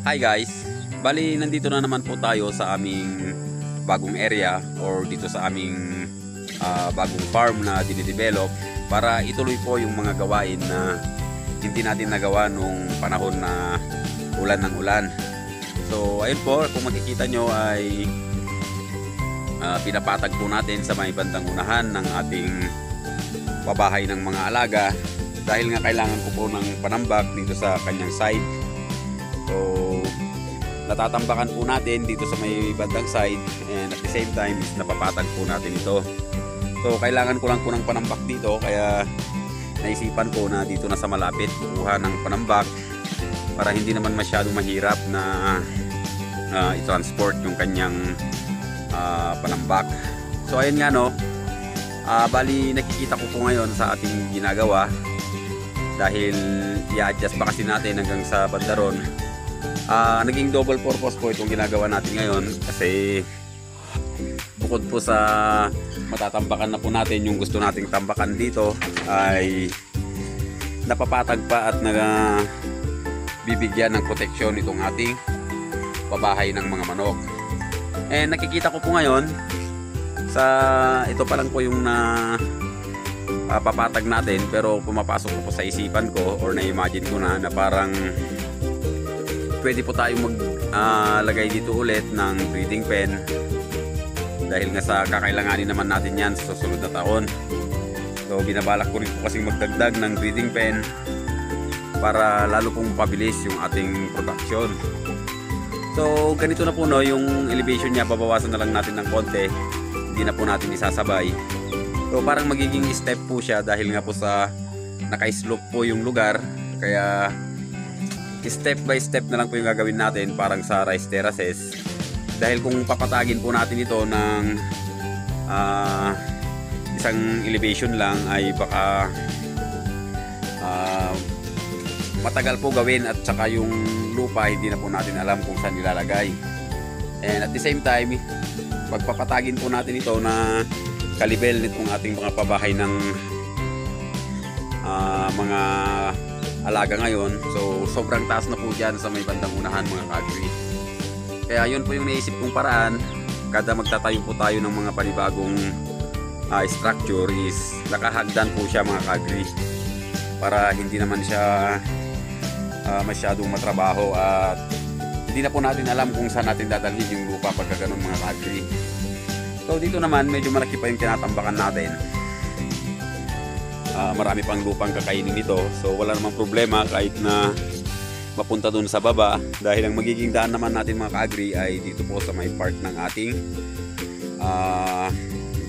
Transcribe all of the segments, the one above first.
Hi guys, bali nandito na naman po tayo sa aming bagong area or dito sa aming bagong farm na dinidevelop para ituloy po yung mga gawain na hindi natin nagawa nung panahon na ulan ng ulan. So ayun po, kung makikita nyo ay pinapatag po natin sa may bandang unahan ng ating pabahay ng mga alaga dahil nga kailangan ko po ng panambak dito sa kanyang side. So natatambakan po natin dito sa may bandang side and at the same time is napapatag po natin ito. So kailangan ko lang po ng panambak dito kaya naisipan ko na dito na sa malapit kukuha ng panambak para hindi naman masyadong mahirap na i-transport yung kanyang panambak. So ayun nga no, bali nakikita ko po ngayon sa ating ginagawa dahil i-adjust pa kasi natin hanggang sa bandaron. Naging double purpose po itong ginagawa natin ngayon kasi bukod po sa matatambakan na po natin yung gusto nating tambakan dito ay napapatag pa at bibigyan ng proteksyon itong ating pabahay ng mga manok. And nakikita ko po ngayon sa ito pa lang po yung papatag natin pero pumapasok po sa isipan ko or na-imagine ko na parang pwede po tayong maglagay dito ulit ng breeding pen dahil nga sa kakailanganin naman natin yan sa susunod na taon. So binabalak ko rin po kasing magdagdag ng breeding pen para lalo pong mapabilis yung ating production. So ganito na po no, yung elevation niya babawasan na lang natin ng konti, hindi na po natin isasabay. So parang magiging step po siya dahil nga po sa naka-slope po yung lugar, kaya step by step na lang po yung gagawin natin parang sa rice terraces. Dahil kung papatagin po natin ito ng isang elevation lang ay baka matagal po gawin at saka yung lupa hindi na po natin alam kung saan nilalagay. And at the same time pagpapatagin po natin ito na kalibel nitong ating mga pabahay ng mga alaga ngayon. So sobrang taas na po dyan sa may bandang unahan mga ka-agri. Kaya yun po yung naisip kong paraan, kada magtatayo po tayo ng mga panibagong structure is nakahagdan po siya mga ka-agri para hindi naman siya masyadong matrabaho at hindi na po natin alam kung saan natin dadalhin yung lupa pagka ganun mga ka-agri. So dito naman medyo malaki pa yung tinatambakan natin. Marami pang lupang kakainin nito, so wala namang problema kahit na mapunta dun sa baba dahil ang magiging daan naman natin mga ka-agri ay dito po sa may part ng ating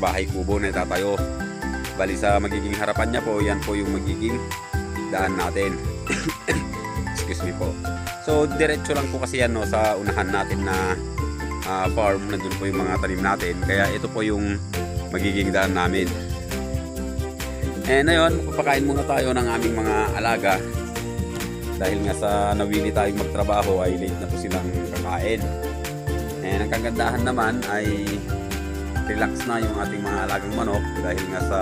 bahay kubo na itatayo. Bali sa magiging harapan niya po, yan po yung magiging daan natin. Excuse me po. So diretso lang po kasi yan no, sa unahan natin na farm, nandun po yung mga tanim natin, kaya ito po yung magiging daan namin. And ngayon, magpapakain muna tayo ng aming mga alaga dahil nga sa nawili tayong magtrabaho ay late na po silang kakain. And ang kagandahan naman ay relax na yung ating mga alagang manok dahil nga sa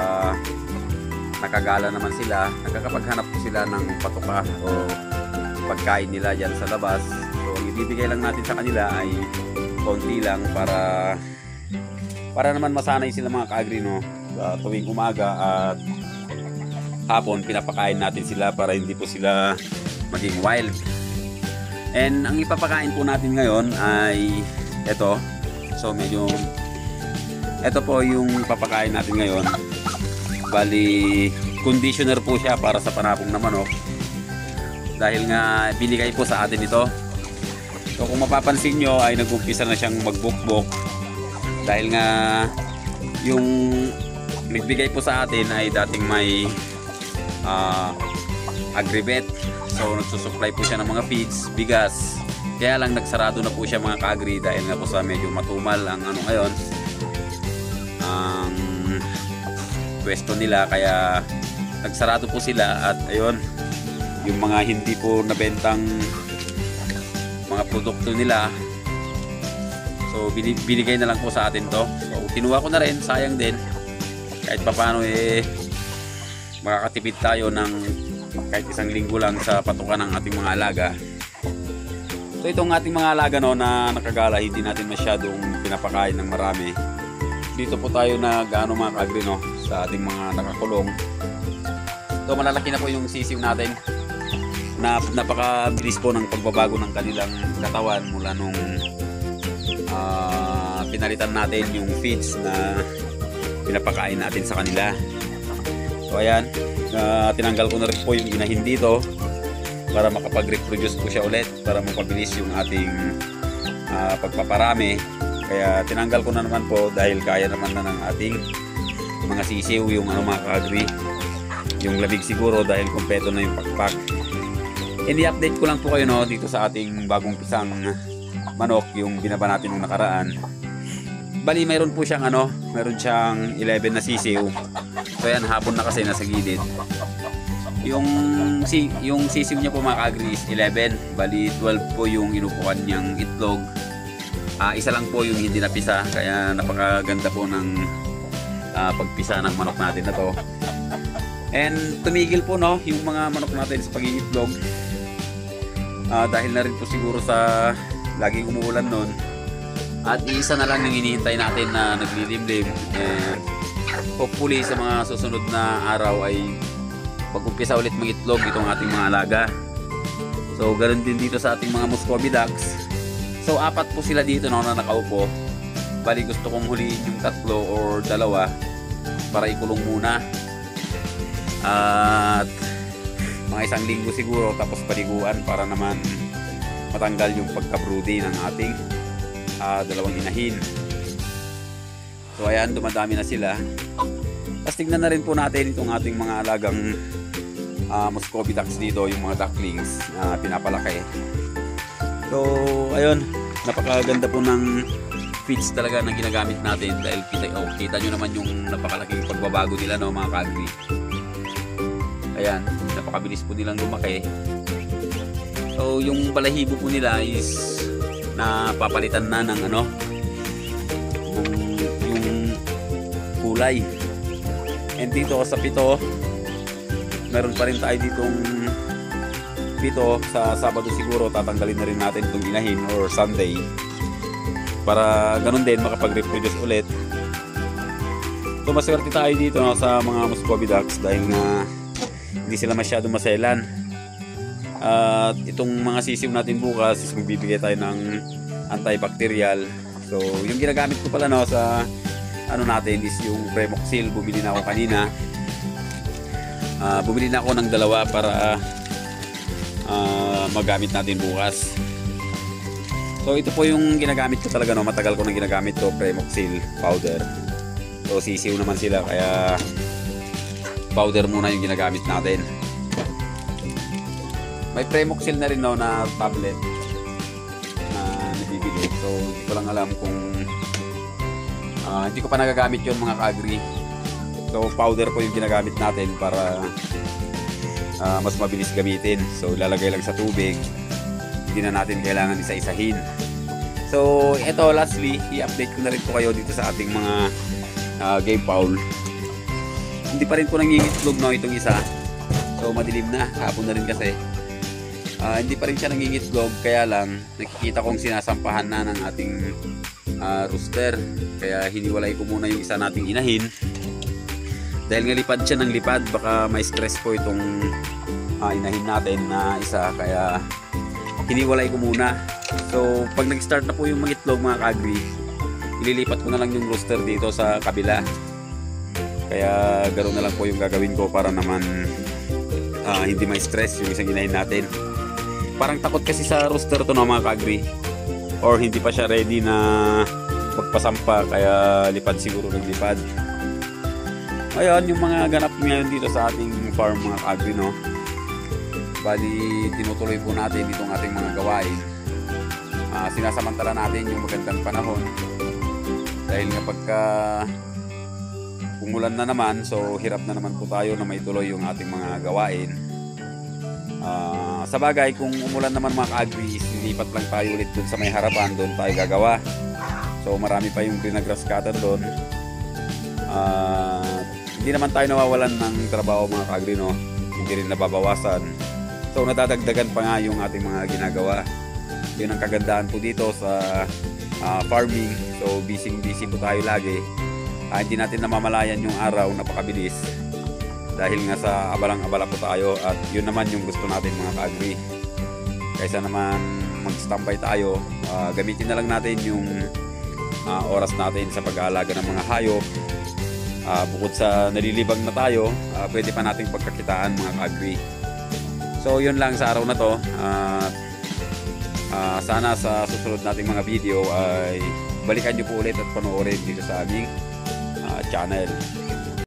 nakagala naman sila, nakakapaghanap po sila ng patuka o pagkain nila dyan sa labas. So ang ibibigay lang natin sa kanila ay konti lang para naman masanay sila mga ka-agri no, sa tuwing umaga at hapon pinapakain natin sila para hindi po sila maging wild. And ang ipapakain po natin ngayon ay ito. So medyo ito po yung ipapakain natin ngayon. Bali conditioner po siya para sa panapong na manok dahil nga binigay po sa atin ito. So kung mapapansin nyo ay nag-umpisa na siyang magbukbok dahil nga yung nagbigay po sa atin ay dating may agribet. So nagsusupply po siya ng mga feeds, bigas. Kaya lang nagsarado na po siya mga ka-agri dahil nga po sa medyo matumal ang ano ngayon, ang pwesto nila, kaya nagsarado po sila. At ayun, yung mga hindi po nabentang mga produkto nila, so binigay na lang po sa atin to. So kinuha ko na rin, sayang din. Kahit papaano makakatipid tayo ng kahit isang linggo lang sa patukan ng ating mga alaga. So itong ating mga alaga no, na nakagala, hindi natin masyadong pinapakain ng marami. Dito po tayo nag-ano mga kaagri no, sa ating mga nakakulong. So malalaki na po yung sisiw natin. Napakabilis po ng pagbabago ng kanilang katawan mula nung pinalitan natin yung feeds na pinapakain natin sa kanila. So ayan, tinanggal ko na rin po yung inahin dito para makapag-reproduce po siya ulit, para mapabilis yung ating pagpaparami. Kaya tinanggal ko na naman po dahil kaya naman na ng ating mga sisiw yung mga kaagri, yung labig siguro dahil kompleto na yung pakpak. I-update ko lang po kayo no, dito sa ating bagong pisang manok, yung binaba natin nung nakaraan. Bali mayroon po siyang mayroon siyang 11 na sisiw. So yan, hapon na kasi nasa gilid. Yung sisiw niya po mga kaagri is 11. Bali 12 po yung inupukan niyang itlog. Isa lang po yung hindi napisa, kaya napakaganda po ng pagpisa ng manok natin na to. And tumigil po no yung mga manok natin sa pag-iitlog. Dahil na rin po siguro sa laging umuulan nun. At isa na lang yung hinihintay natin na naglilimlim. And hopefully sa mga susunod na araw ay pag-umpisa ulit mag-itlog itong ating mga alaga. So ganoon din dito sa ating mga Muscovy ducks. So 4 po sila dito no, na nakaupo. Bali gusto kong huliin yung 3 or 2 para ikulong muna. At mga 1 linggo siguro tapos paliguan para naman matanggal yung pagka-broody ng ating 2 inahin. So ayan, dumadami na sila. Tapos tignan na rin po natin itong ating mga alagang Muscovy ducks dito, yung mga ducklings na pinapalaki. So ayun, napakaganda po ng feeds talaga na ginagamit natin dahil kita nyo naman yung napakalaking pagbabago nila no mga kaagri. Ayan, napakabilis po nilang lumaki. So yung balahibo po nila is napapalitan na ng yung kulay. And dito sa 7, meron pa rin tayo ditong 7 sa Sabado siguro tatanggalin na rin natin itong inahin or Sunday para ganun din makapag-reproduce ulit. So maswerte tayo dito no, sa mga Muscovy ducks dahil nga hindi sila masyado maselan. At itong mga sisiw natin bukas is magbibigay tayo ng antibacterial. So yung ginagamit ko pala no, sa natin is yung Premoxil. Bumili na ako kanina. Bumili na ako ng 2 para magamit natin bukas. So ito po yung ginagamit ko talaga no, matagal ko nang ginagamit to, Premoxil powder. So sisiw naman sila kaya powder muna yung ginagamit natin. May Premoxil na rin no, na tablet na nabibili. So hindi ko lang alam kung hindi ko pa nagagamit yun mga kaagri. So powder po yung ginagamit natin para mas mabilis gamitin. So ilalagay lang sa tubig, hindi na natin kailangan isa-isahin. So ito lastly, i-update ko na rin po kayo dito sa ating mga game fowl. Hindi pa rin po nangingitlog no itong isa. So madilim na, hapon na rin kasi. Hindi pa rin siya nangingitlog, kaya lang nakikita kong sinasampahan na ng ating rooster. Kaya hiniwalay ko muna yung isa nating inahin. Dahil nga lipad siya ng lipad, baka may stress po itong inahin natin na isa. Kaya hiniwalay ko muna. So pag nag-start na po yung mangitlog mga kaagri, ililipat ko na lang yung rooster dito sa kabila. Kaya ganoon na lang po yung gagawin ko para naman hindi may stress yung isang inahin natin. Parang takot kasi sa rooster to no mga kaagri, or hindi pa siya ready na magpasampa, kaya lipad siguro naglipad. Ayun yung mga ganap ngayon dito sa ating farm mga kaagri no. Bali tinutuloy po natin itong ating mga gawain. Sinasamantala natin yung magandang panahon dahil nga pagka umulan na naman, so hirap na naman po tayo na may tuloy yung ating mga gawain. Sa bagay, kung umulan naman mga kaagri, lilipat lang tayo ulit dun sa may harapan, doon tayo gagawa. So marami pa yung green grass cutter doon. Hindi naman tayo nawawalan ng trabaho mga kaagri no, hindi rin nababawasan. So nadadagdagan pa nga yung ating mga ginagawa. Yun ang kagandahan po dito sa farming. So busy po tayo lagi. Hindi natin namamalayan yung araw, napakabilis dahil nga sa abalang-abala po tayo, at yun naman yung gusto natin mga ka-agri. Kaysa naman mag-standby tayo, gamitin na lang natin yung oras natin sa pag-aalaga ng mga hayop. Bukod sa nalilibang na tayo, pwede pa nating pagkakitaan mga ka-agri. So yun lang sa araw na to. Sana sa susunod nating mga video ay balikan nyo po ulit at panoorin dito sa aming channel.